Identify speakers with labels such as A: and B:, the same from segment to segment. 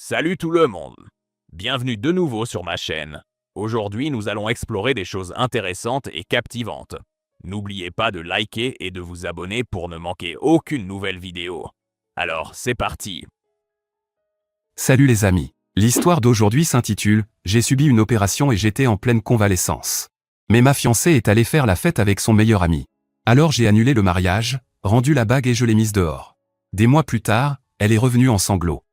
A: Salut tout le monde! Bienvenue de nouveau sur ma chaîne. Aujourd'hui, nous allons explorer des choses intéressantes et captivantes. N'oubliez pas de liker et de vous abonner pour ne manquer aucune nouvelle vidéo. Alors, c'est parti!
B: Salut les amis. L'histoire d'aujourd'hui s'intitule « J'ai subi une opération et j'étais en pleine convalescence. Mais ma fiancée est allée faire la fête avec son meilleur ami. Alors j'ai annulé le mariage, rendu la bague et je l'ai mise dehors. Des mois plus tard, elle est revenue en sanglots.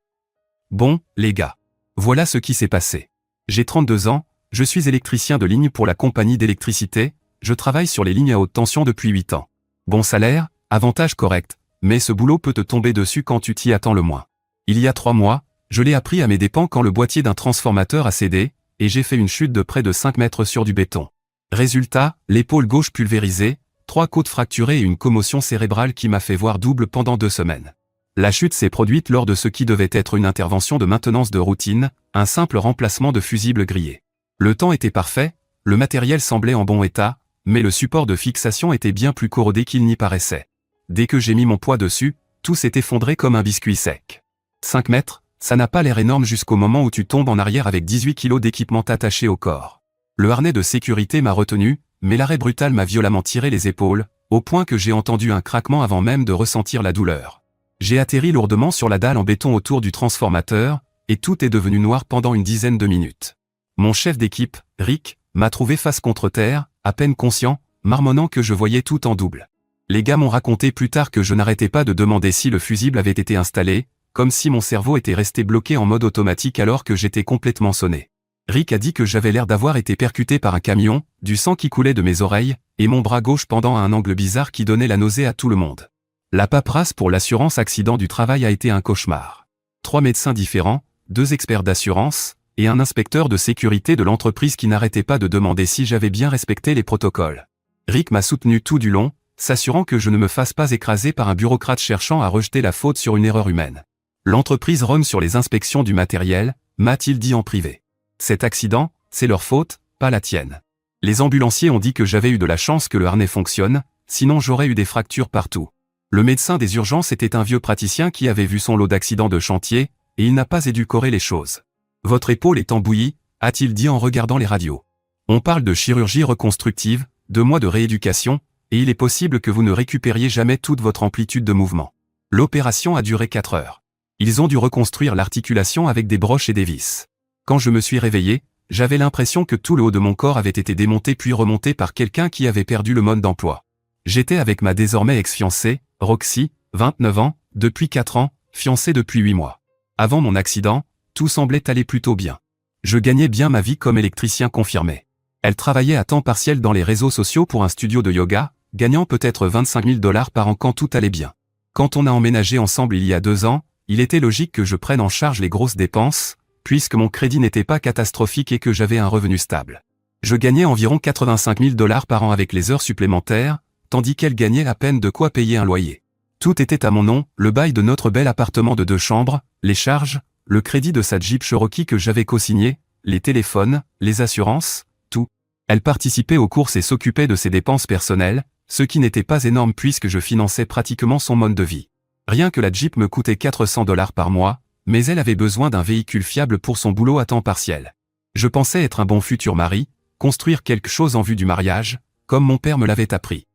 B: Bon, les gars. Voilà ce qui s'est passé. J'ai 32 ans, je suis électricien de ligne pour la compagnie d'électricité, je travaille sur les lignes à haute tension depuis 8 ans. Bon salaire, avantage correct, mais ce boulot peut te tomber dessus quand tu t'y attends le moins. Il y a 3 mois, je l'ai appris à mes dépens quand le boîtier d'un transformateur a cédé, et j'ai fait une chute de près de 5 mètres sur du béton. Résultat, l'épaule gauche pulvérisée, 3 côtes fracturées et une commotion cérébrale qui m'a fait voir double pendant 2 semaines. La chute s'est produite lors de ce qui devait être une intervention de maintenance de routine, un simple remplacement de fusible grillé. Le temps était parfait, le matériel semblait en bon état, mais le support de fixation était bien plus corrodé qu'il n'y paraissait. Dès que j'ai mis mon poids dessus, tout s'est effondré comme un biscuit sec. 5 mètres, ça n'a pas l'air énorme jusqu'au moment où tu tombes en arrière avec 18 kg d'équipement attaché au corps. Le harnais de sécurité m'a retenu, mais l'arrêt brutal m'a violemment tiré les épaules, au point que j'ai entendu un craquement avant même de ressentir la douleur. J'ai atterri lourdement sur la dalle en béton autour du transformateur, et tout est devenu noir pendant une dizaine de minutes. Mon chef d'équipe, Rick, m'a trouvé face contre terre, à peine conscient, marmonnant que je voyais tout en double. Les gars m'ont raconté plus tard que je n'arrêtais pas de demander si le fusible avait été installé, comme si mon cerveau était resté bloqué en mode automatique alors que j'étais complètement sonné. Rick a dit que j'avais l'air d'avoir été percuté par un camion, du sang qui coulait de mes oreilles, et mon bras gauche pendant à un angle bizarre qui donnait la nausée à tout le monde. La paperasse pour l'assurance accident du travail a été un cauchemar. 3 médecins différents, 2 experts d'assurance, et un inspecteur de sécurité de l'entreprise qui n'arrêtait pas de demander si j'avais bien respecté les protocoles. Rick m'a soutenu tout du long, s'assurant que je ne me fasse pas écraser par un bureaucrate cherchant à rejeter la faute sur une erreur humaine. L'entreprise rogne sur les inspections du matériel, m'a-t-il dit en privé. Cet accident, c'est leur faute, pas la tienne. Les ambulanciers ont dit que j'avais eu de la chance que le harnais fonctionne, sinon j'aurais eu des fractures partout. Le médecin des urgences était un vieux praticien qui avait vu son lot d'accidents de chantier, et il n'a pas édulcoré les choses. Votre épaule est en bouillie, a-t-il dit en regardant les radios. On parle de chirurgie reconstructive, 2 mois de rééducation, et il est possible que vous ne récupériez jamais toute votre amplitude de mouvement. L'opération a duré 4 heures. Ils ont dû reconstruire l'articulation avec des broches et des vis. Quand je me suis réveillé, j'avais l'impression que tout le haut de mon corps avait été démonté puis remonté par quelqu'un qui avait perdu le mode d'emploi. J'étais avec ma désormais ex-fiancée, Roxy, 29 ans, depuis 4 ans, fiancée depuis 8 mois. Avant mon accident, tout semblait aller plutôt bien. Je gagnais bien ma vie comme électricien confirmé. Elle travaillait à temps partiel dans les réseaux sociaux pour un studio de yoga, gagnant peut-être 25 000 $ par an quand tout allait bien. Quand on a emménagé ensemble il y a 2 ans, il était logique que je prenne en charge les grosses dépenses, puisque mon crédit n'était pas catastrophique et que j'avais un revenu stable. Je gagnais environ 85 000 $ par an avec les heures supplémentaires, tandis qu'elle gagnait à peine de quoi payer un loyer. Tout était à mon nom, le bail de notre bel appartement de 2 chambres, les charges, le crédit de sa Jeep Cherokee que j'avais co-signé, les téléphones, les assurances, tout. Elle participait aux courses et s'occupait de ses dépenses personnelles, ce qui n'était pas énorme puisque je finançais pratiquement son mode de vie. Rien que la Jeep me coûtait 400 $ par mois, mais elle avait besoin d'un véhicule fiable pour son boulot à temps partiel. Je pensais être un bon futur mari, construire quelque chose en vue du mariage, comme mon père me l'avait appris.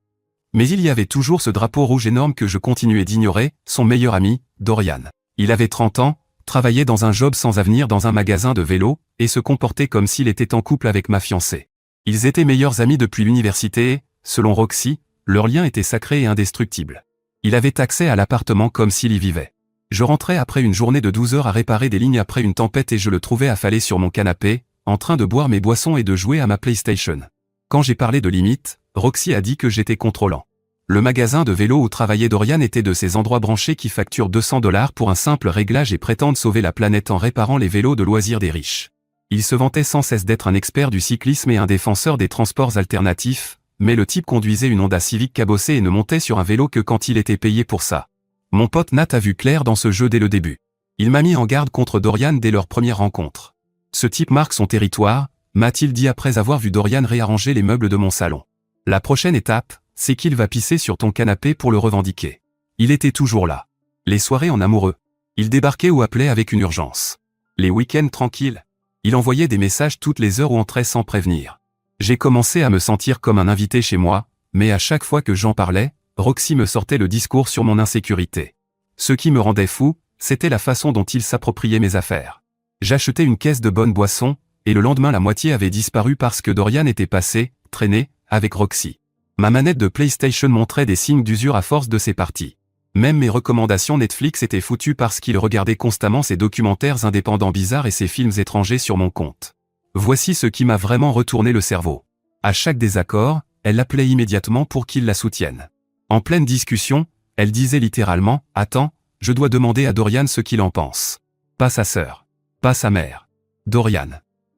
B: Mais il y avait toujours ce drapeau rouge énorme que je continuais d'ignorer, son meilleur ami, Dorian. Il avait 30 ans, travaillait dans un job sans avenir dans un magasin de vélo, et se comportait comme s'il était en couple avec ma fiancée. Ils étaient meilleurs amis depuis l'université et, selon Roxy, leur lien était sacré et indestructible. Il avait accès à l'appartement comme s'il y vivait. Je rentrais après une journée de 12 heures à réparer des lignes après une tempête et je le trouvais affalé sur mon canapé, en train de boire mes boissons et de jouer à ma PlayStation. Quand j'ai parlé de limites, Roxy a dit que j'étais contrôlant. Le magasin de vélo où travaillait Dorian était de ces endroits branchés qui facturent 200 $ pour un simple réglage et prétendent sauver la planète en réparant les vélos de loisirs des riches. Il se vantait sans cesse d'être un expert du cyclisme et un défenseur des transports alternatifs, mais le type conduisait une Honda Civic cabossée et ne montait sur un vélo que quand il était payé pour ça. Mon pote Nat a vu clair dans ce jeu dès le début. Il m'a mis en garde contre Dorian dès leur première rencontre. Ce type marque son territoire, m'a-t-il dit après avoir vu Dorian réarranger les meubles de mon salon. La prochaine étape, c'est qu'il va pisser sur ton canapé pour le revendiquer. Il était toujours là. Les soirées en amoureux. Il débarquait ou appelait avec une urgence. Les week-ends tranquilles. Il envoyait des messages toutes les heures ou entrait sans prévenir. J'ai commencé à me sentir comme un invité chez moi, mais à chaque fois que j'en parlais, Roxy me sortait le discours sur mon insécurité. Ce qui me rendait fou, c'était la façon dont il s'appropriait mes affaires. J'achetais une caisse de bonnes boissons, et le lendemain la moitié avait disparu parce que Dorian était passé, traîné, avec Roxy. Ma manette de PlayStation montrait des signes d'usure à force de ses parties. Même mes recommandations Netflix étaient foutues parce qu'il regardait constamment ses documentaires indépendants bizarres et ses films étrangers sur mon compte. Voici ce qui m'a vraiment retourné le cerveau. À chaque désaccord, elle l'appelait immédiatement pour qu'il la soutienne. En pleine discussion, elle disait littéralement « Attends, je dois demander à Dorian ce qu'il en pense. » Pas sa sœur. Pas sa mère. Dorian.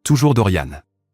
B: Toujours Dorian.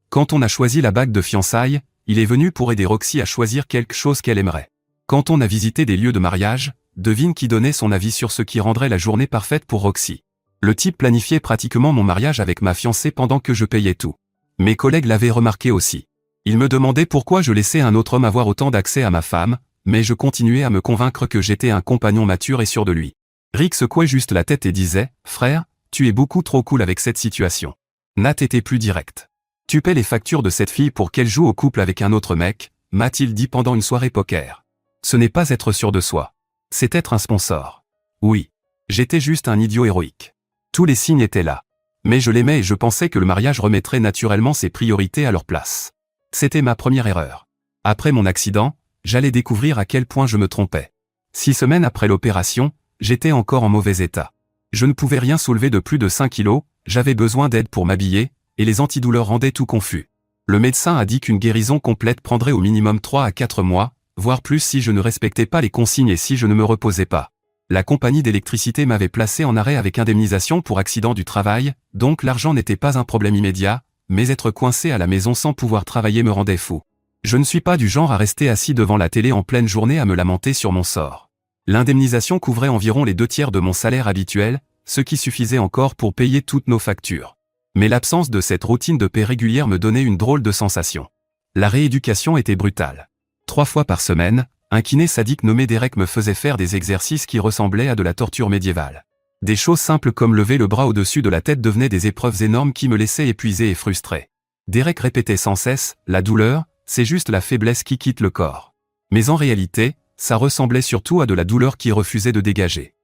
B: Quand on a choisi la bague de fiançailles, il est venu pour aider Roxy à choisir quelque chose qu'elle aimerait. Quand on a visité des lieux de mariage, devine qui donnait son avis sur ce qui rendrait la journée parfaite pour Roxy. Le type planifiait pratiquement mon mariage avec ma fiancée pendant que je payais tout. Mes collègues l'avaient remarqué aussi. Ils me demandaient pourquoi je laissais un autre homme avoir autant d'accès à ma femme, mais je continuais à me convaincre que j'étais un compagnon mature et sûr de lui. Rick secouait juste la tête et disait « Frère, tu es beaucoup trop cool avec cette situation. » Nat était plus direct. « Tu paies les factures de cette fille pour qu'elle joue au couple avec un autre mec », m'a-t-il dit pendant une soirée poker. Ce n'est pas être sûr de soi. C'est être un sponsor. Oui. J'étais juste un idiot héroïque. Tous les signes étaient là. Mais je l'aimais et je pensais que le mariage remettrait naturellement ses priorités à leur place. C'était ma première erreur. Après mon accident, j'allais découvrir à quel point je me trompais. 6 semaines après l'opération, j'étais encore en mauvais état. Je ne pouvais rien soulever de plus de 5 kilos, j'avais besoin d'aide pour m'habiller, et les antidouleurs rendaient tout confus. Le médecin a dit qu'une guérison complète prendrait au minimum 3 à 4 mois, voire plus si je ne respectais pas les consignes et si je ne me reposais pas. La compagnie d'électricité m'avait placé en arrêt avec indemnisation pour accident du travail, donc l'argent n'était pas un problème immédiat, mais être coincé à la maison sans pouvoir travailler me rendait fou. Je ne suis pas du genre à rester assis devant la télé en pleine journée à me lamenter sur mon sort. L'indemnisation couvrait environ les 2/3 de mon salaire habituel, ce qui suffisait encore pour payer toutes nos factures. Mais l'absence de cette routine de paie régulière me donnait une drôle de sensation. La rééducation était brutale. 3 fois par semaine, un kiné sadique nommé Derek me faisait faire des exercices qui ressemblaient à de la torture médiévale. Des choses simples comme lever le bras au-dessus de la tête devenaient des épreuves énormes qui me laissaient épuisé et frustré. Derek répétait sans cesse, la douleur, c'est juste la faiblesse qui quitte le corps. Mais en réalité, ça ressemblait surtout à de la douleur qui refusait de dégager.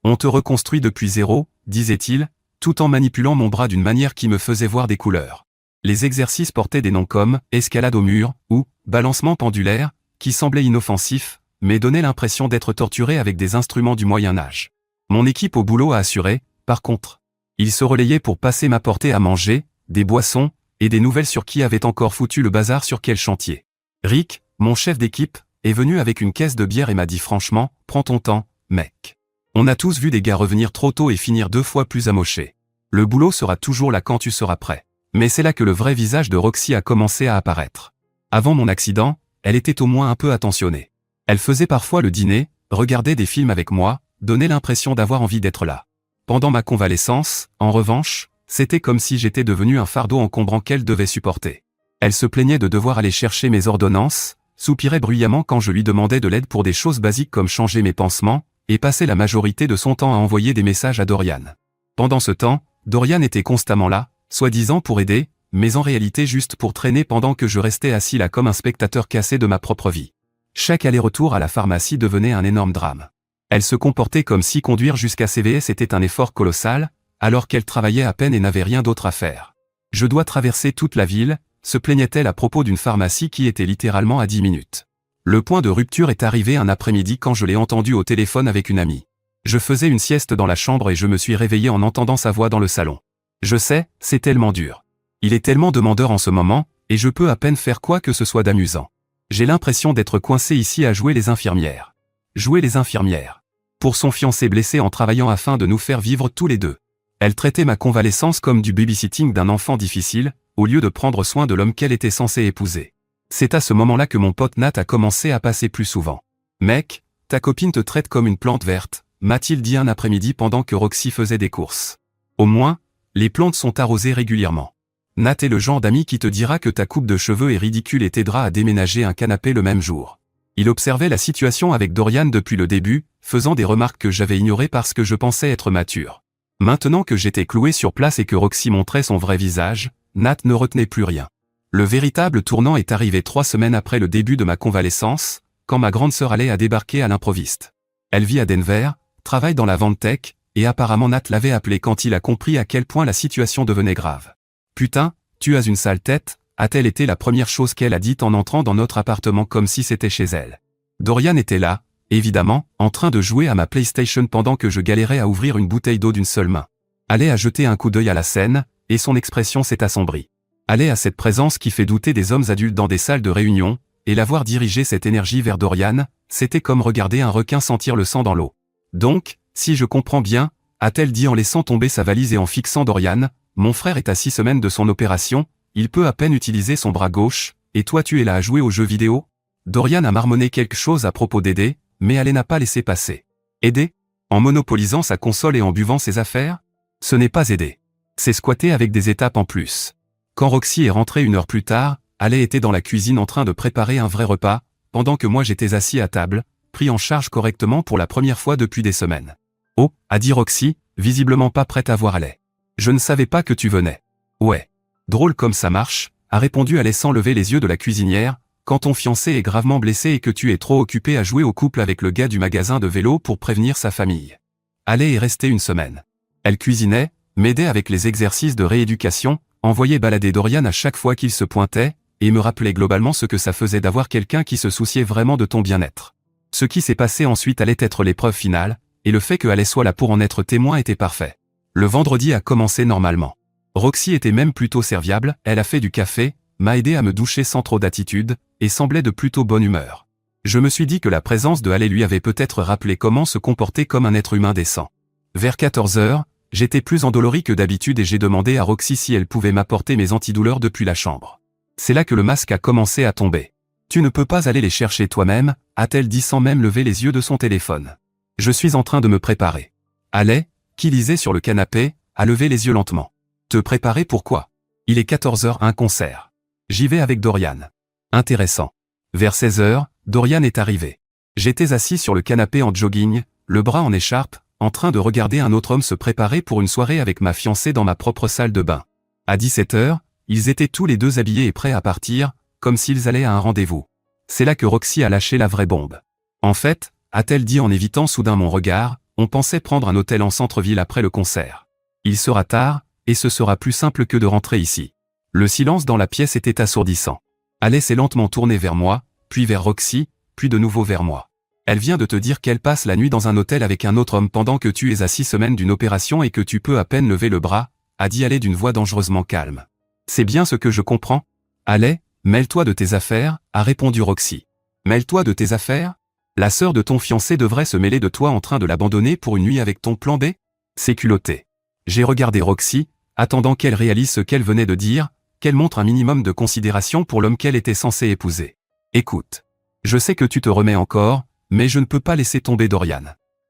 B: On te reconstruit depuis zéro, disait-il, tout en manipulant mon bras d'une manière qui me faisait voir des couleurs. Les exercices portaient des noms comme escalade au mur ou balancement pendulaire, qui semblaient inoffensifs, mais donnaient l'impression d'être torturé avec des instruments du Moyen Âge. Mon équipe au boulot a assuré, par contre. Ils se relayaient pour passer m'apporter à manger, des boissons, et des nouvelles sur qui avait encore foutu le bazar sur quel chantier. Rick, mon chef d'équipe, est venu avec une caisse de bière et m'a dit franchement, prends ton temps, mec. On a tous vu des gars revenir trop tôt et finir 2 fois plus amochés. Le boulot sera toujours là quand tu seras prêt. Mais c'est là que le vrai visage de Roxy a commencé à apparaître. Avant mon accident, elle était au moins un peu attentionnée. Elle faisait parfois le dîner, regardait des films avec moi, donnait l'impression d'avoir envie d'être là. Pendant ma convalescence, en revanche, c'était comme si j'étais devenu un fardeau encombrant qu'elle devait supporter. Elle se plaignait de devoir aller chercher mes ordonnances, soupirait bruyamment quand je lui demandais de l'aide pour des choses basiques comme changer mes pansements, et passait la majorité de son temps à envoyer des messages à Dorian. Pendant ce temps, Dorian était constamment là, soi-disant pour aider, mais en réalité juste pour traîner pendant que je restais assis là comme un spectateur cassé de ma propre vie. Chaque aller-retour à la pharmacie devenait un énorme drame. Elle se comportait comme si conduire jusqu'à CVS était un effort colossal, alors qu'elle travaillait à peine et n'avait rien d'autre à faire. Je dois traverser toute la ville, se plaignait-elle à propos d'une pharmacie qui était littéralement à 10 minutes. Le point de rupture est arrivé un après-midi quand je l'ai entendue au téléphone avec une amie. Je faisais une sieste dans la chambre et je me suis réveillé en entendant sa voix dans le salon. Je sais, c'est tellement dur. Il est tellement demandeur en ce moment, et je peux à peine faire quoi que ce soit d'amusant. J'ai l'impression d'être coincé ici à jouer les infirmières. Jouer les infirmières. Pour son fiancé blessé en travaillant afin de nous faire vivre tous les deux. Elle traitait ma convalescence comme du babysitting d'un enfant difficile, au lieu de prendre soin de l'homme qu'elle était censée épouser. C'est à ce moment-là que mon pote Nat a commencé à passer plus souvent. Mec, ta copine te traite comme une plante verte, m'a-t-il dit un après-midi pendant que Roxy faisait des courses. Au moins, les plantes sont arrosées régulièrement. Nat est le genre d'ami qui te dira que ta coupe de cheveux est ridicule et t'aidera à déménager un canapé le même jour. Il observait la situation avec Dorian depuis le début, faisant des remarques que j'avais ignorées parce que je pensais être mature. Maintenant que j'étais cloué sur place et que Roxy montrait son vrai visage, Nat ne retenait plus rien. Le véritable tournant est arrivé 3 semaines après le début de ma convalescence, quand ma grande sœur allait à débarquer à l'improviste. Elle vit à Denver, travaille dans la vente tech, et apparemment Nat l'avait appelé quand il a compris à quel point la situation devenait grave. « Putain, tu as une sale tête », a-t-elle été la première chose qu'elle a dite en entrant dans notre appartement comme si c'était chez elle. Dorian était là, évidemment, en train de jouer à ma PlayStation pendant que je galérais à ouvrir une bouteille d'eau d'une seule main. Allez a jeté un coup d'œil à la scène, et son expression s'est assombrie. Allez a cette présence qui fait douter des hommes adultes dans des salles de réunion, et la voir diriger cette énergie vers Dorian, c'était comme regarder un requin sentir le sang dans l'eau. Donc, si je comprends bien, a-t-elle dit en laissant tomber sa valise et en fixant Dorian, mon frère est à 6 semaines de son opération, il peut à peine utiliser son bras gauche, et toi tu es là à jouer aux jeux vidéo? Dorian a marmonné quelque chose à propos d'aider, mais elle n'a pas laissé passer. Aider? En monopolisant sa console et en buvant ses affaires? Ce n'est pas aider. C'est squatter avec des étapes en plus. Quand Roxy est rentrée 1 heure plus tard, Ale était dans la cuisine en train de préparer un vrai repas, pendant que moi j'étais assis à table, pris en charge correctement pour la première fois depuis des semaines. Oh, a dit Roxy, visiblement pas prête à voir Ale. Je ne savais pas que tu venais. Ouais. Drôle comme ça marche, a répondu Ale sans lever les yeux de la cuisinière, quand ton fiancé est gravement blessé et que tu es trop occupé à jouer au couple avec le gars du magasin de vélo pour prévenir sa famille. Ale est restée 1 semaine. Elle cuisinait, m'aidait avec les exercices de rééducation, envoyait balader Dorian à chaque fois qu'il se pointait, et me rappelait globalement ce que ça faisait d'avoir quelqu'un qui se souciait vraiment de ton bien-être. Ce qui s'est passé ensuite allait être l'épreuve finale, et le fait que Ale soit là pour en être témoin était parfait. Le vendredi a commencé normalement. Roxy était même plutôt serviable, elle a fait du café, m'a aidé à me doucher sans trop d'attitude, et semblait de plutôt bonne humeur. Je me suis dit que la présence de Ale lui avait peut-être rappelé comment se comporter comme un être humain décent. Vers 14 heures, j'étais plus endolori que d'habitude et j'ai demandé à Roxy si elle pouvait m'apporter mes antidouleurs depuis la chambre. C'est là que le masque a commencé à tomber. Tu ne peux pas aller les chercher toi-même, a-t-elle dit sans même lever les yeux de son téléphone. Je suis en train de me préparer. Ale, qui lisait sur le canapé, a levé les yeux lentement. Te préparer pourquoi? Il est 14 heures, un concert. J'y vais avec Dorian. Intéressant. Vers 16 heures, Dorian est arrivé. J'étais assis sur le canapé en jogging, le bras en écharpe, en train de regarder un autre homme se préparer pour une soirée avec ma fiancée dans ma propre salle de bain. À 17 heures, ils étaient tous les deux habillés et prêts à partir, comme s'ils allaient à un rendez-vous. C'est là que Roxy a lâché la vraie bombe. En fait, a-t-elle dit en évitant soudain mon regard, on pensait prendre un hôtel en centre-ville après le concert. Il sera tard, et ce sera plus simple que de rentrer ici. Le silence dans la pièce était assourdissant. Ale s'est lentement tournée vers moi, puis vers Roxy, puis de nouveau vers moi. Elle vient de te dire qu'elle passe la nuit dans un hôtel avec un autre homme pendant que tu es à 6 semaines d'une opération et que tu peux à peine lever le bras, a dit Ale d'une voix dangereusement calme. C'est bien ce que je comprends? Ale, mêle-toi de tes affaires, a répondu Roxy. Mêle-toi de tes affaires? La sœur de ton fiancé devrait se mêler de toi en train de l'abandonner pour une nuit avec ton plan B? C'est culotté. J'ai regardé Roxy, attendant qu'elle réalise ce qu'elle venait de dire, qu'elle montre un minimum de considération pour l'homme qu'elle était censée épouser. Écoute. Je sais que tu te remets encore, mais je ne peux pas laisser tomber Dorian.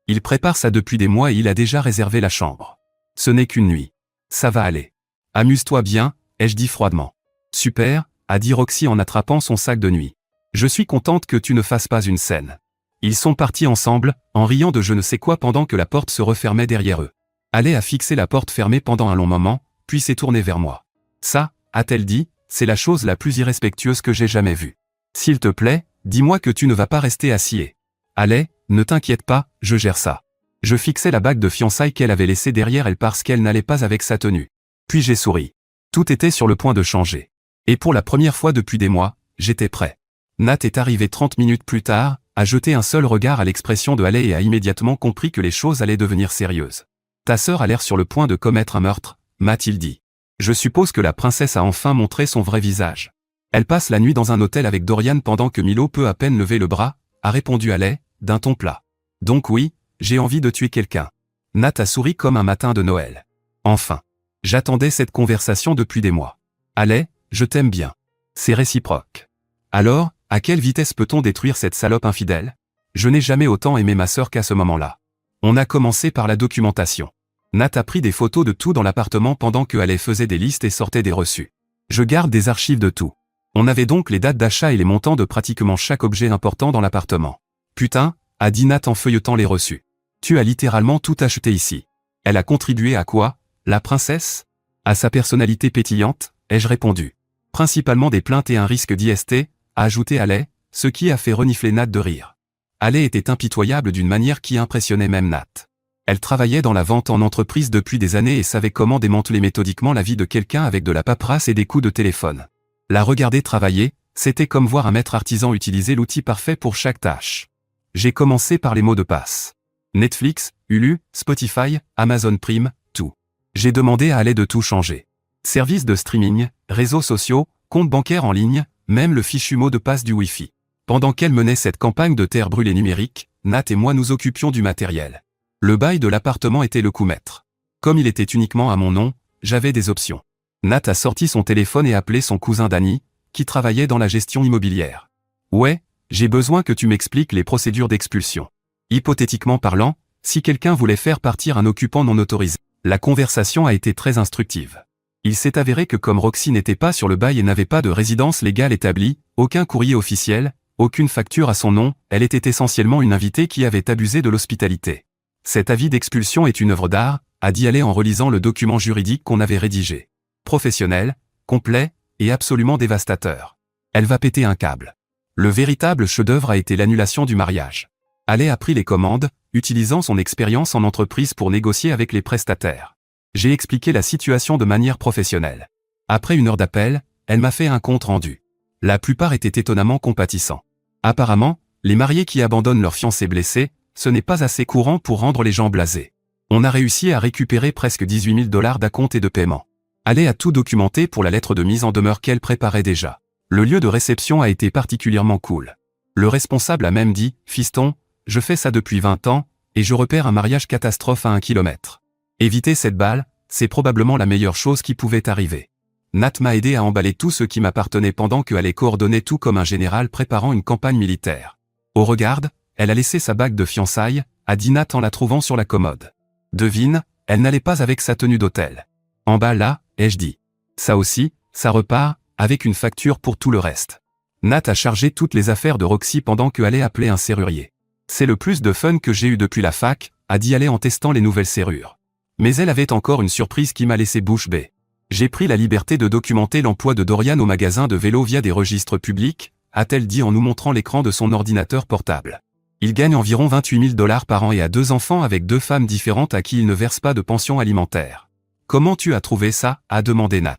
B: Il prépare ça depuis des mois et il a déjà réservé la chambre. Ce n'est qu'une nuit. Ça va aller. Amuse-toi bien, ai-je dit froidement. Super, a dit Roxy en attrapant son sac de nuit. Je suis contente que tu ne fasses pas une scène. Ils sont partis ensemble, en riant de je ne sais quoi pendant que la porte se refermait derrière eux. Ale a fixé la porte fermée pendant un long moment, puis s'est tournée vers moi. Ça, a-t-elle dit, c'est la chose la plus irrespectueuse que j'ai jamais vue. S'il te plaît, dis-moi que tu ne vas pas rester assis. Ale, ne t'inquiète pas, je gère ça. Je fixais la bague de fiançailles qu'elle avait laissée derrière elle parce qu'elle n'allait pas avec sa tenue. Puis j'ai souri. Tout était sur le point de changer. Et pour la première fois depuis des mois, j'étais prêt. Nat est arrivé 30 minutes plus tard, a jeté un seul regard à l'expression de Ale et a immédiatement compris que les choses allaient devenir sérieuses. Ta sœur a l'air sur le point de commettre un meurtre, m'a-t-il dit. Je suppose que la princesse a enfin montré son vrai visage. Elle passe la nuit dans un hôtel avec Dorian pendant que Milo peut à peine lever le bras, a répondu Ale, d'un ton plat. Donc oui, j'ai envie de tuer quelqu'un. Nat a souri comme un matin de Noël. Enfin. J'attendais cette conversation depuis des mois. Ale, je t'aime bien. C'est réciproque. Alors, à quelle vitesse peut-on détruire cette salope infidèle? Je n'ai jamais autant aimé ma sœur qu'à ce moment-là. On a commencé par la documentation. Nat a pris des photos de tout dans l'appartement pendant que Ale faisait des listes et sortait des reçus. Je garde des archives de tout. On avait donc les dates d'achat et les montants de pratiquement chaque objet important dans l'appartement. Putain, a dit Nat en feuilletant les reçus. Tu as littéralement tout acheté ici. Elle a contribué à quoi, la princesse? À sa personnalité pétillante, ai-je répondu. Principalement des plaintes et un risque d'IST, a ajouté Haley, ce qui a fait renifler Nat de rire. Haley était impitoyable d'une manière qui impressionnait même Nat. Elle travaillait dans la vente en entreprise depuis des années et savait comment démanteler méthodiquement la vie de quelqu'un avec de la paperasse et des coups de téléphone. La regarder travailler, c'était comme voir un maître artisan utiliser l'outil parfait pour chaque tâche. J'ai commencé par les mots de passe. Netflix, Hulu, Spotify, Amazon Prime, tout. J'ai demandé à Haley de tout changer. Services de streaming, réseaux sociaux, comptes bancaires en ligne, même le fichu mot de passe du Wi-Fi. Pendant qu'elle menait cette campagne de terre brûlée numérique, Nat et moi nous occupions du matériel. Le bail de l'appartement était le coût maître. Comme il était uniquement à mon nom, j'avais des options. Nat a sorti son téléphone et appelé son cousin Danny, qui travaillait dans la gestion immobilière. Ouais, j'ai besoin que tu m'expliques les procédures d'expulsion. Hypothétiquement parlant, si quelqu'un voulait faire partir un occupant non autorisé. La conversation a été très instructive. Il s'est avéré que comme Roxy n'était pas sur le bail et n'avait pas de résidence légale établie, aucun courrier officiel, aucune facture à son nom, elle était essentiellement une invitée qui avait abusé de l'hospitalité. Cet avis d'expulsion est une œuvre d'art, a dit Haley en relisant le document juridique qu'on avait rédigé. Professionnel, complet, et absolument dévastateur. Elle va péter un câble. Le véritable chef-d'œuvre a été l'annulation du mariage. Haley a pris les commandes, utilisant son expérience en entreprise pour négocier avec les prestataires. J'ai expliqué la situation de manière professionnelle. Après 1 heure d'appel, elle m'a fait un compte rendu. La plupart étaient étonnamment compatissants. Apparemment, les mariés qui abandonnent leur fiancé blessé, ce n'est pas assez courant pour rendre les gens blasés. On a réussi à récupérer presque 18 000 $ d'acompte et de paiement. Haley a tout documenté pour la lettre de mise en demeure qu'elle préparait déjà. Le lieu de réception a été particulièrement cool. Le responsable a même dit « Fiston, je fais ça depuis 20 ans, et je repère un mariage catastrophe à 1 kilomètre. Éviter cette balle, c'est probablement la meilleure chose qui pouvait arriver. » Nat m'a aidé à emballer tout ce qui m'appartenait pendant que Haley coordonnait tout comme un général préparant une campagne militaire. Au regarde, elle a laissé sa bague de fiançailles, a dit Nat en la trouvant sur la commode. Devine, elle n'allait pas avec sa tenue d'hôtel. En bas là, ai-je dit. Ça aussi, ça repart, avec une facture pour tout le reste. Nat a chargé toutes les affaires de Roxy pendant que Haley appelait un serrurier. C'est le plus de fun que j'ai eu depuis la fac, a dit Haley en testant les nouvelles serrures. Mais elle avait encore une surprise qui m'a laissé bouche bée. J'ai pris la liberté de documenter l'emploi de Dorian au magasin de vélo via des registres publics, a-t-elle dit en nous montrant l'écran de son ordinateur portable. Il gagne environ 28 000 $ par an et a 2 enfants avec 2 femmes différentes à qui il ne verse pas de pension alimentaire. Comment tu as trouvé ça, a demandé Nat.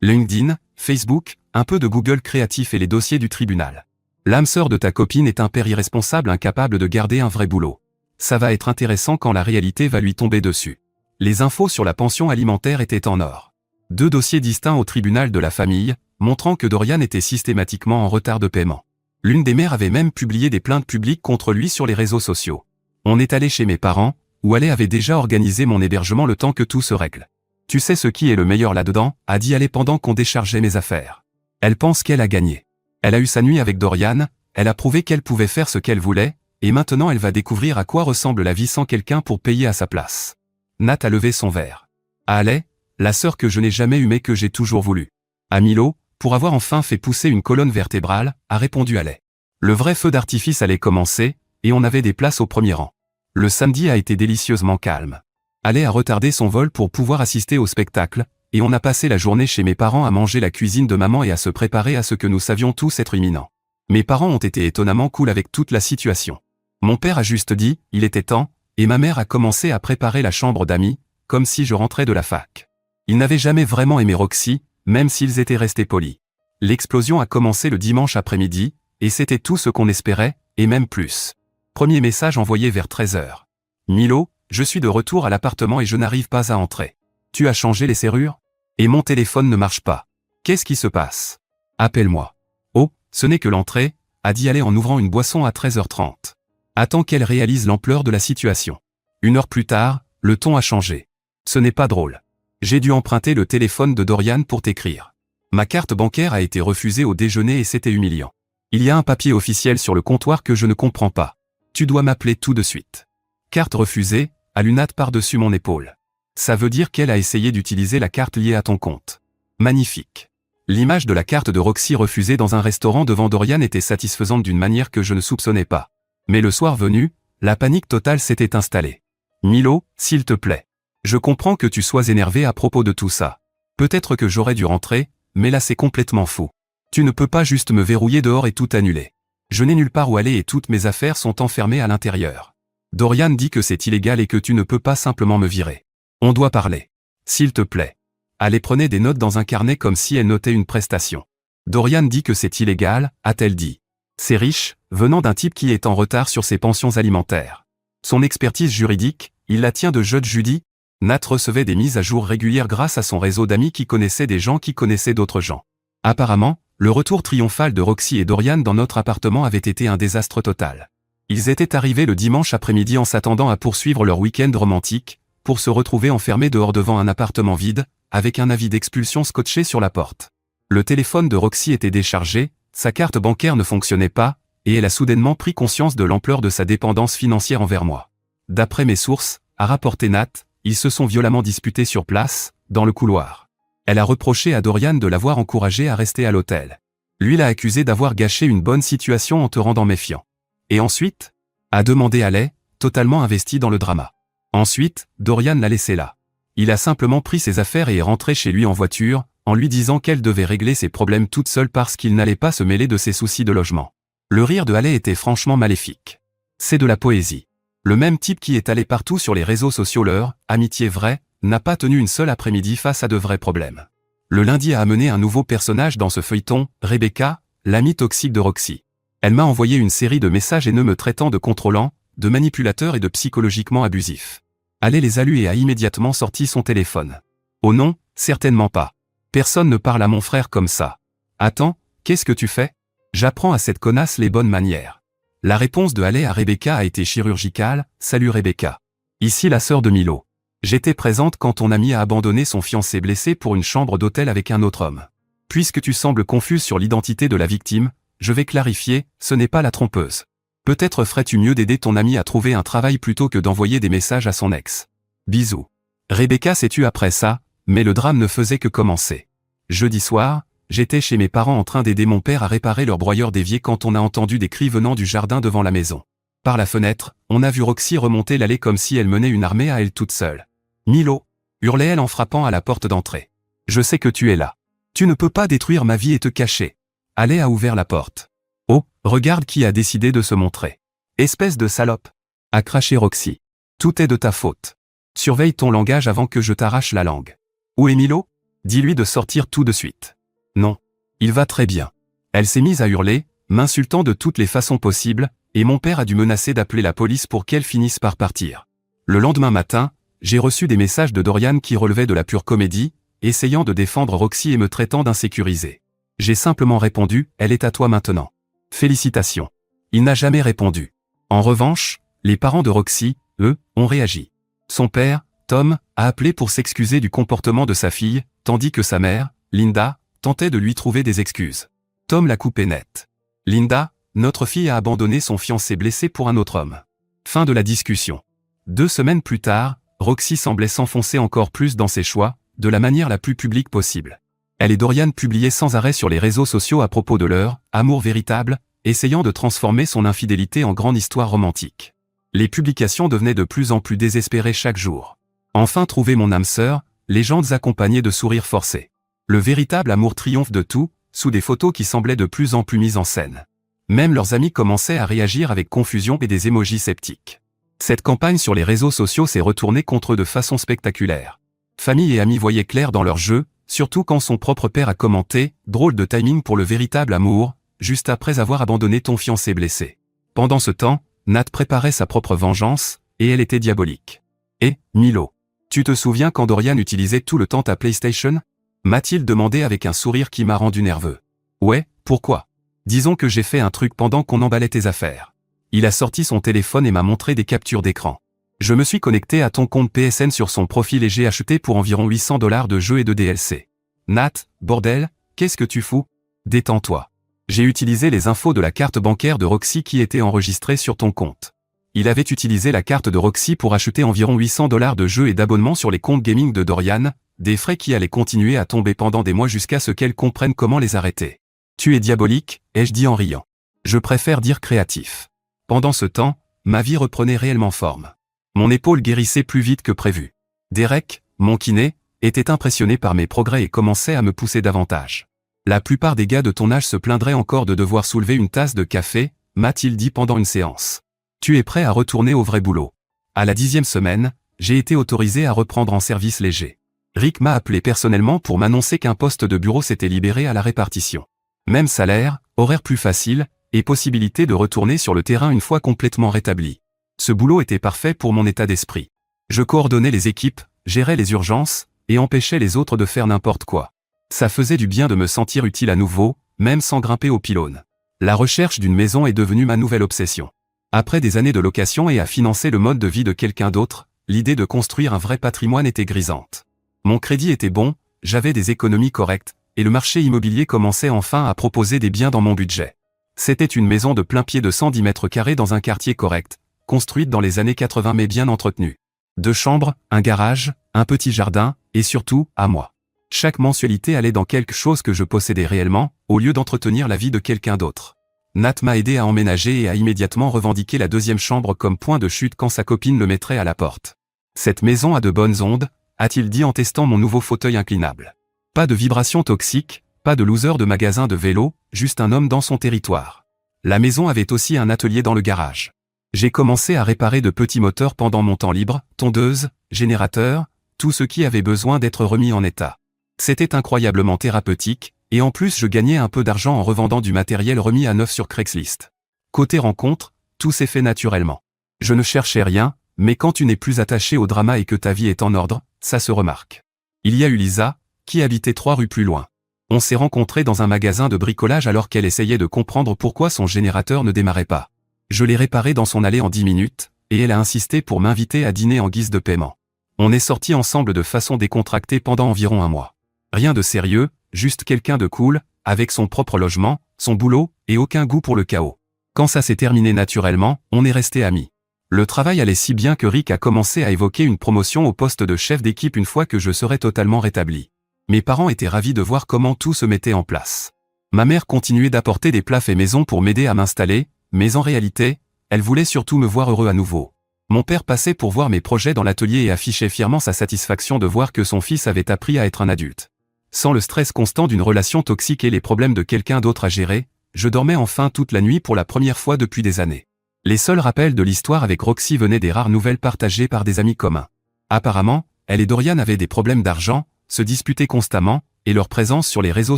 B: LinkedIn, Facebook, un peu de Google créatif et les dossiers du tribunal. L'âme sœur de ta copine est un père irresponsable incapable de garder un vrai boulot. Ça va être intéressant quand la réalité va lui tomber dessus. Les infos sur la pension alimentaire étaient en or. 2 dossiers distincts au tribunal de la famille, montrant que Dorian était systématiquement en retard de paiement. L'une des mères avait même publié des plaintes publiques contre lui sur les réseaux sociaux. On est allé chez mes parents, où Haley avait déjà organisé mon hébergement le temps que tout se règle. Tu sais ce qui est le meilleur là-dedans, a dit Haley pendant qu'on déchargeait mes affaires. Elle pense qu'elle a gagné. Elle a eu sa nuit avec Dorian, elle a prouvé qu'elle pouvait faire ce qu'elle voulait, et maintenant elle va découvrir à quoi ressemble la vie sans quelqu'un pour payer à sa place. Nat a levé son verre. À Haley, la sœur que je n'ai jamais eue mais que j'ai toujours voulu. À Milo, pour avoir enfin fait pousser une colonne vertébrale, a répondu Haley. Le vrai feu d'artifice allait commencer, et on avait des places au premier rang. Le samedi a été délicieusement calme. Haley a retardé son vol pour pouvoir assister au spectacle, et on a passé la journée chez mes parents à manger la cuisine de maman et à se préparer à ce que nous savions tous être imminent. Mes parents ont été étonnamment cool avec toute la situation. Mon père a juste dit, il était temps, et ma mère a commencé à préparer la chambre d'amis, comme si je rentrais de la fac. Ils n'avaient jamais vraiment aimé Roxy, même s'ils étaient restés polis. L'explosion a commencé le dimanche après-midi, et c'était tout ce qu'on espérait, et même plus. Premier message envoyé vers 13h. Milo, je suis de retour à l'appartement et je n'arrive pas à entrer. Tu as changé les serrures? Et mon téléphone ne marche pas. Qu'est-ce qui se passe? Appelle-moi. Oh, ce n'est que l'entrée, a dit Haley en ouvrant une boisson à 13h30. Attends qu'elle réalise l'ampleur de la situation. 1 heure plus tard, le ton a changé. Ce n'est pas drôle. J'ai dû emprunter le téléphone de Dorian pour t'écrire. Ma carte bancaire a été refusée au déjeuner et c'était humiliant. Il y a un papier officiel sur le comptoir que je ne comprends pas. Tu dois m'appeler tout de suite. Carte refusée, a lu Nat par-dessus mon épaule. Ça veut dire qu'elle a essayé d'utiliser la carte liée à ton compte. Magnifique. L'image de la carte de Roxy refusée dans un restaurant devant Dorian était satisfaisante d'une manière que je ne soupçonnais pas. Mais le soir venu, la panique totale s'était installée. Milo, s'il te plaît. Je comprends que tu sois énervé à propos de tout ça. Peut-être que j'aurais dû rentrer, mais là c'est complètement fou. Tu ne peux pas juste me verrouiller dehors et tout annuler. Je n'ai nulle part où aller et toutes mes affaires sont enfermées à l'intérieur. Dorian dit que c'est illégal et que tu ne peux pas simplement me virer. On doit parler. S'il te plaît. Allez, prenez des notes dans un carnet comme si elle notait une prestation. Dorian dit que c'est illégal, a-t-elle dit. C'est riche, venant d'un type qui est en retard sur ses pensions alimentaires. Son expertise juridique, il la tient de Judge Judy. Nat recevait des mises à jour régulières grâce à son réseau d'amis qui connaissaient des gens qui connaissaient d'autres gens. Apparemment, le retour triomphal de Roxy et Dorian dans notre appartement avait été un désastre total. Ils étaient arrivés le dimanche après-midi en s'attendant à poursuivre leur week-end romantique, pour se retrouver enfermés dehors devant un appartement vide, avec un avis d'expulsion scotché sur la porte. Le téléphone de Roxy était déchargé, sa carte bancaire ne fonctionnait pas, et elle a soudainement pris conscience de l'ampleur de sa dépendance financière envers moi. D'après mes sources, a rapporté Nat, ils se sont violemment disputés sur place, dans le couloir. Elle a reproché à Dorian de l'avoir encouragé à rester à l'hôtel. Lui l'a accusé d'avoir gâché une bonne situation en te rendant méfiant. Et ensuite, a demandé Haley, totalement investi dans le drama. Ensuite, Dorian l'a laissé là. Il a simplement pris ses affaires et est rentré chez lui en voiture, en lui disant qu'elle devait régler ses problèmes toute seule parce qu'il n'allait pas se mêler de ses soucis de logement. Le rire de Haley était franchement maléfique. C'est de la poésie. Le même type qui est allé partout sur les réseaux sociaux leur amitié vraie, n'a pas tenu une seule après-midi face à de vrais problèmes. Le lundi a amené un nouveau personnage dans ce feuilleton, Rebecca, l'amie toxique de Roxy. Elle m'a envoyé une série de messages haineux me traitant de contrôlant, de manipulateur et de psychologiquement abusif. Haley les a lus et a immédiatement sorti son téléphone. Oh non, certainement pas. Personne ne parle à mon frère comme ça. Attends, qu'est-ce que tu fais? J'apprends à cette connasse les bonnes manières. La réponse de Haley à Rebecca a été chirurgicale, salut Rebecca. Ici la sœur de Milo. J'étais présente quand ton ami a abandonné son fiancé blessé pour une chambre d'hôtel avec un autre homme. Puisque tu sembles confuse sur l'identité de la victime, je vais clarifier, ce n'est pas la trompeuse. Peut-être ferais-tu mieux d'aider ton ami à trouver un travail plutôt que d'envoyer des messages à son ex. Bisous. Rebecca s'est tue après ça, mais le drame ne faisait que commencer. Jeudi soir, j'étais chez mes parents en train d'aider mon père à réparer leur broyeur d'évier quand on a entendu des cris venant du jardin devant la maison. Par la fenêtre, on a vu Roxy remonter l'allée comme si elle menait une armée à elle toute seule. Milo, hurlait-elle en frappant à la porte d'entrée. Je sais que tu es là. Tu ne peux pas détruire ma vie et te cacher. Haley a ouvert la porte. Oh, regarde qui a décidé de se montrer. Espèce de salope. A craché Roxy. Tout est de ta faute. Surveille ton langage avant que je t'arrache la langue. Où est Milo? Dis-lui de sortir tout de suite. Non. Il va très bien. Elle s'est mise à hurler, m'insultant de toutes les façons possibles, et mon père a dû menacer d'appeler la police pour qu'elle finisse par partir. Le lendemain matin, j'ai reçu des messages de Dorian qui relevaient de la pure comédie, essayant de défendre Roxy et me traitant d'insécurisé. J'ai simplement répondu, elle est à toi maintenant. Félicitations. Il n'a jamais répondu. En revanche, les parents de Roxy, eux, ont réagi. Son père, Tom, a appelé pour s'excuser du comportement de sa fille, tandis que sa mère, Linda, tentait de lui trouver des excuses. Tom l'a coupé net. Linda, notre fille a abandonné son fiancé blessé pour un autre homme. Fin de la discussion. 2 semaines plus tard, Roxy semblait s'enfoncer encore plus dans ses choix, de la manière la plus publique possible. Elle et Dorian publiaient sans arrêt sur les réseaux sociaux à propos de leur amour véritable, essayant de transformer son infidélité en grande histoire romantique. Les publications devenaient de plus en plus désespérées chaque jour. Enfin trouvé mon âme sœur, légendes accompagnées de sourires forcés. Le véritable amour triomphe de tout, sous des photos qui semblaient de plus en plus mises en scène. Même leurs amis commençaient à réagir avec confusion et des émojis sceptiques. Cette campagne sur les réseaux sociaux s'est retournée contre eux de façon spectaculaire. Famille et amis voyaient clair dans leur jeu, surtout quand son propre père a commenté « Drôle de timing pour le véritable amour », juste après avoir abandonné ton fiancé blessé. Pendant ce temps, Nat préparait sa propre vengeance, et elle était diabolique. Et, Milo, tu te souviens quand Dorian utilisait tout le temps ta PlayStation? M'a-t-il demandé avec un sourire qui m'a rendu nerveux. Ouais, pourquoi? Disons que j'ai fait un truc pendant qu'on emballait tes affaires. Il a sorti son téléphone et m'a montré des captures d'écran. Je me suis connecté à ton compte PSN sur son profil et j'ai acheté pour environ $800 de jeux et de DLC. Nat, bordel, qu'est-ce que tu fous? Détends-toi. J'ai utilisé les infos de la carte bancaire de Roxy qui était enregistrée sur ton compte. Il avait utilisé la carte de Roxy pour acheter environ $800 de jeux et d'abonnements sur les comptes gaming de Dorian, des frais qui allaient continuer à tomber pendant des mois jusqu'à ce qu'elle comprenne comment les arrêter. Tu es diabolique, ai-je dit en riant. Je préfère dire créatif. Pendant ce temps, ma vie reprenait réellement forme. Mon épaule guérissait plus vite que prévu. Derek, mon kiné, était impressionné par mes progrès et commençait à me pousser davantage. La plupart des gars de ton âge se plaindraient encore de devoir soulever une tasse de café, m'a-t-il dit pendant une séance. Tu es prêt à retourner au vrai boulot. À la 10e semaine, j'ai été autorisé à reprendre en service léger. Rick m'a appelé personnellement pour m'annoncer qu'un poste de bureau s'était libéré à la répartition. Même salaire, horaire plus facile, et possibilité de retourner sur le terrain une fois complètement rétabli. Ce boulot était parfait pour mon état d'esprit. Je coordonnais les équipes, gérais les urgences, et empêchais les autres de faire n'importe quoi. Ça faisait du bien de me sentir utile à nouveau, même sans grimper au pylône. La recherche d'une maison est devenue ma nouvelle obsession. Après des années de location et à financer le mode de vie de quelqu'un d'autre, l'idée de construire un vrai patrimoine était grisante. Mon crédit était bon, j'avais des économies correctes, et le marché immobilier commençait enfin à proposer des biens dans mon budget. C'était une maison de plein pied de 110 mètres carrés dans un quartier correct, construite dans les années 80 mais bien entretenue. 2 chambres, un garage, un petit jardin, et surtout, à moi. Chaque mensualité allait dans quelque chose que je possédais réellement, au lieu d'entretenir la vie de quelqu'un d'autre. Nat m'a aidé à emménager et a immédiatement revendiqué la 2e chambre comme point de chute quand sa copine le mettrait à la porte. Cette maison a de bonnes ondes, a-t-il dit en testant mon nouveau fauteuil inclinable. Pas de vibrations toxiques, pas de loser de magasin de vélo, juste un homme dans son territoire. La maison avait aussi un atelier dans le garage. J'ai commencé à réparer de petits moteurs pendant mon temps libre, tondeuse, générateur, tout ce qui avait besoin d'être remis en état. C'était incroyablement thérapeutique, et en plus je gagnais un peu d'argent en revendant du matériel remis à neuf sur Craigslist. Côté rencontre, tout s'est fait naturellement. Je ne cherchais rien, mais quand tu n'es plus attaché au drama et que ta vie est en ordre, ça se remarque. Il y a eu Lisa, qui habitait 3 rues plus loin. On s'est rencontrés dans un magasin de bricolage alors qu'elle essayait de comprendre pourquoi son générateur ne démarrait pas. Je l'ai réparé dans son allée en 10 minutes, et elle a insisté pour m'inviter à dîner en guise de paiement. On est sortis ensemble de façon décontractée pendant environ 1 mois. Rien de sérieux, juste quelqu'un de cool, avec son propre logement, son boulot, et aucun goût pour le chaos. Quand ça s'est terminé naturellement, on est restés amis. Le travail allait si bien que Rick a commencé à évoquer une promotion au poste de chef d'équipe une fois que je serais totalement rétabli. Mes parents étaient ravis de voir comment tout se mettait en place. Ma mère continuait d'apporter des plats faits maison pour m'aider à m'installer, mais en réalité, elle voulait surtout me voir heureux à nouveau. Mon père passait pour voir mes projets dans l'atelier et affichait fièrement sa satisfaction de voir que son fils avait appris à être un adulte. Sans le stress constant d'une relation toxique et les problèmes de quelqu'un d'autre à gérer, je dormais enfin toute la nuit pour la première fois depuis des années. Les seuls rappels de l'histoire avec Roxy venaient des rares nouvelles partagées par des amis communs. Apparemment, elle et Dorian avaient des problèmes d'argent, se disputaient constamment, et leur présence sur les réseaux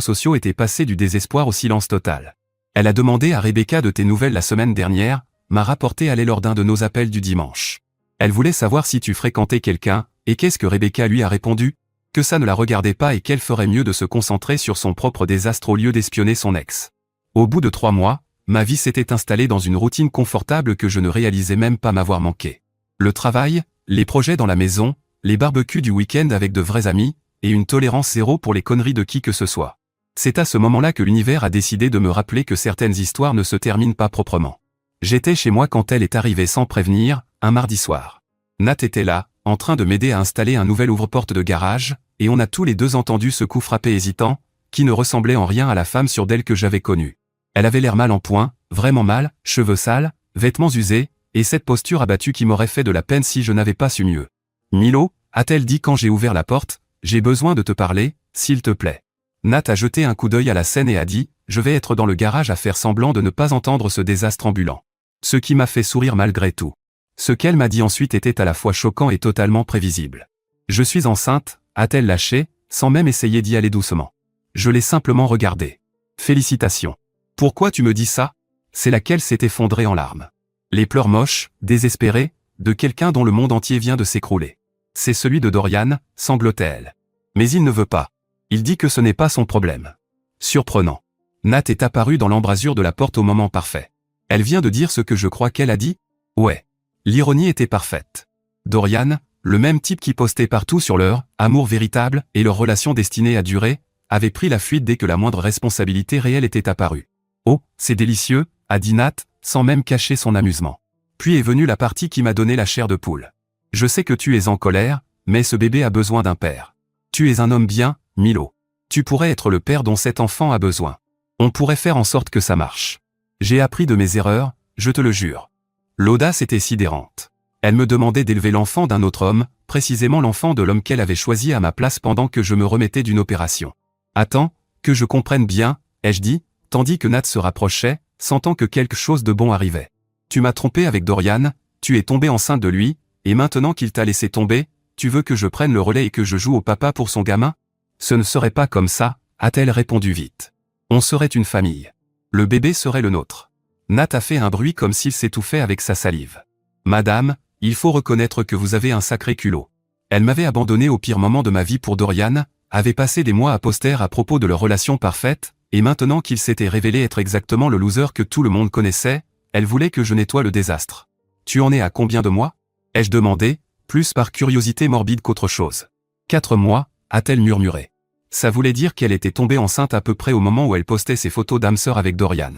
B: sociaux était passée du désespoir au silence total. Elle a demandé à Rebecca de tes nouvelles la semaine dernière, m'a rapporté aller lors d'un de nos appels du dimanche. Elle voulait savoir si tu fréquentais quelqu'un, et qu'est-ce que Rebecca lui a répondu? Que ça ne la regardait pas et qu'elle ferait mieux de se concentrer sur son propre désastre au lieu d'espionner son ex. Au bout de 3 mois, ma vie s'était installée dans une routine confortable que je ne réalisais même pas m'avoir manqué. Le travail, les projets dans la maison, les barbecues du week-end avec de vrais amis, et une tolérance zéro pour les conneries de qui que ce soit. C'est à ce moment-là que l'univers a décidé de me rappeler que certaines histoires ne se terminent pas proprement. J'étais chez moi quand elle est arrivée sans prévenir, un mardi soir. Nat était là, en train de m'aider à installer un nouvel ouvre-porte de garage, et on a tous les deux entendu ce coup frappé hésitant, qui ne ressemblait en rien à la femme surdelle que j'avais connue. Elle avait l'air mal en point, vraiment mal, cheveux sales, vêtements usés, et cette posture abattue qui m'aurait fait de la peine si je n'avais pas su mieux. « Milo » a-t-elle dit quand j'ai ouvert la porte, « j'ai besoin de te parler, s'il te plaît. » Nat a jeté un coup d'œil à la scène et a dit « Je vais être dans le garage à faire semblant de ne pas entendre ce désastre ambulant. » Ce qui m'a fait sourire malgré tout. Ce qu'elle m'a dit ensuite était à la fois choquant et totalement prévisible. « Je suis enceinte » a-t-elle lâché, sans même essayer d'y aller doucement. Je l'ai simplement regardée. « Félicitations. Pourquoi tu me dis ça ?» C'est laquelle s'est effondrée en larmes. Les pleurs moches, désespérés, de quelqu'un dont le monde entier vient de s'écrouler. C'est celui de Dorian, sanglotait-elle. Mais il ne veut pas. Il dit que ce n'est pas son problème. Surprenant. Nat est apparue dans l'embrasure de la porte au moment parfait. Elle vient de dire ce que je crois qu'elle a dit? Ouais. L'ironie était parfaite. Dorian, le même type qui postait partout sur leur amour véritable et leur relation destinée à durer, avait pris la fuite dès que la moindre responsabilité réelle était apparue. Oh, c'est délicieux, a dit Nat, sans même cacher son amusement. Puis est venue la partie qui m'a donné la chair de poule. Je sais que tu es en colère, mais ce bébé a besoin d'un père. Tu es un homme bien, Milo. Tu pourrais être le père dont cet enfant a besoin. On pourrait faire en sorte que ça marche. J'ai appris de mes erreurs, je te le jure. L'audace était sidérante. Elle me demandait d'élever l'enfant d'un autre homme, précisément l'enfant de l'homme qu'elle avait choisi à ma place pendant que je me remettais d'une opération. Attends, que je comprenne bien, ai-je dit, tandis que Nat se rapprochait, sentant que quelque chose de bon arrivait. Tu m'as trompé avec Dorian, tu es tombée enceinte de lui, et maintenant qu'il t'a laissé tomber, tu veux que je prenne le relais et que je joue au papa pour son gamin? Ce ne serait pas comme ça, a-t-elle répondu vite. On serait une famille. Le bébé serait le nôtre. Nat a fait un bruit comme s'il s'étouffait avec sa salive. Madame, il faut reconnaître que vous avez un sacré culot. Elle m'avait abandonné au pire moment de ma vie pour Dorian, avait passé des mois à poster à propos de leur relation parfaite, et maintenant qu'il s'était révélé être exactement le loser que tout le monde connaissait, elle voulait que je nettoie le désastre. Tu en es à combien de mois? Ai-je demandé, plus par curiosité morbide qu'autre chose. 4 mois, a-t-elle murmuré. Ça voulait dire qu'elle était tombée enceinte à peu près au moment où elle postait ses photos d'âme sœur avec Dorian.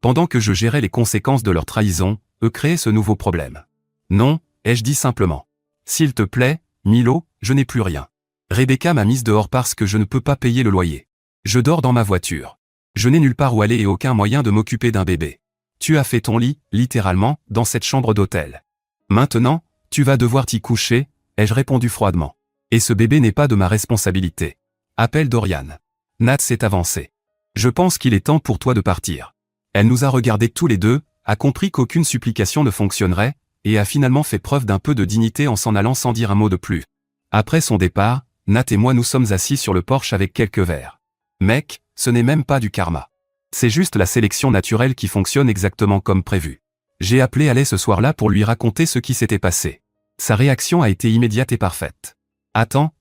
B: Pendant que je gérais les conséquences de leur trahison, eux créaient ce nouveau problème. Non, ai-je dit simplement. S'il te plaît, Milo, je n'ai plus rien. Rebecca m'a mise dehors parce que je ne peux pas payer le loyer. Je dors dans ma voiture. Je n'ai nulle part où aller et aucun moyen de m'occuper d'un bébé. Tu as fait ton lit, littéralement, dans cette chambre d'hôtel. Maintenant, tu vas devoir t'y coucher, ai-je répondu froidement. Et ce bébé n'est pas de ma responsabilité. Appelle Dorian. Nat s'est avancé. Je pense qu'il est temps pour toi de partir. Elle nous a regardés tous les deux, a compris qu'aucune supplication ne fonctionnerait, et a finalement fait preuve d'un peu de dignité en s'en allant sans dire un mot de plus. Après son départ, Nat et moi nous sommes assis sur le porche avec quelques verres. Mec, ce n'est même pas du karma. C'est juste la sélection naturelle qui fonctionne exactement comme prévu. J'ai appelé Alec ce soir-là pour lui raconter ce qui s'était passé. Sa réaction a été immédiate et parfaite. Attends.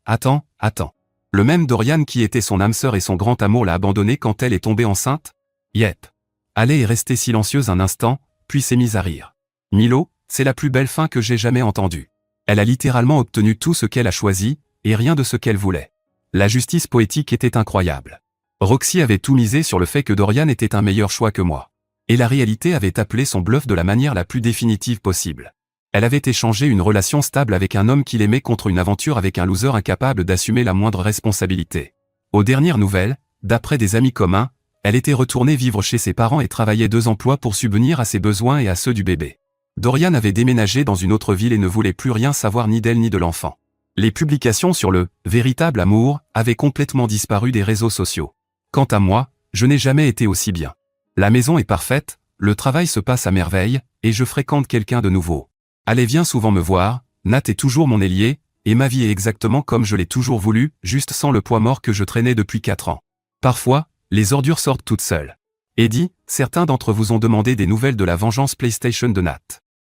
B: Le même Dorian qui était son âme sœur et son grand amour l'a abandonnée quand elle est tombée enceinte? Yep. Alec est restée silencieuse un instant, puis s'est mise à rire. Milo, c'est la plus belle fin que j'ai jamais entendue. Elle a littéralement obtenu tout ce qu'elle a choisi, et rien de ce qu'elle voulait. La justice poétique était incroyable. Roxy avait tout misé sur le fait que Dorian était un meilleur choix que moi. Et la réalité avait appelé son bluff de la manière la plus définitive possible. Elle avait échangé une relation stable avec un homme qu'il aimait contre une aventure avec un loser incapable d'assumer la moindre responsabilité. Aux dernières nouvelles, d'après des amis communs, elle était retournée vivre chez ses parents et travaillait 2 emplois pour subvenir à ses besoins et à ceux du bébé. Dorian avait déménagé dans une autre ville et ne voulait plus rien savoir ni d'elle ni de l'enfant. Les publications sur le « véritable amour » avaient complètement disparu des réseaux sociaux. Quant à moi, je n'ai jamais été aussi bien. La maison est parfaite, le travail se passe à merveille, et je fréquente quelqu'un de nouveau. Alec vient souvent me voir, Nat est toujours mon ailier, et ma vie est exactement comme je l'ai toujours voulu, juste sans le poids mort que je traînais depuis 4 ans. Parfois, les ordures sortent toutes seules. Eddie, certains d'entre vous ont demandé des nouvelles de la vengeance PlayStation de Nat.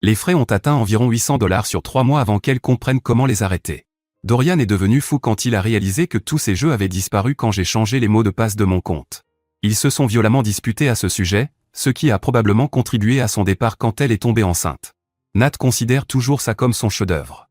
B: Les frais ont atteint environ $800 sur 3 mois avant qu'elle comprenne comment les arrêter. Dorian est devenu fou quand il a réalisé que tous ces jeux avaient disparu quand j'ai changé les mots de passe de mon compte. Ils se sont violemment disputés à ce sujet, ce qui a probablement contribué à son départ quand elle est tombée enceinte. Nat considère toujours ça comme son chef-d'œuvre.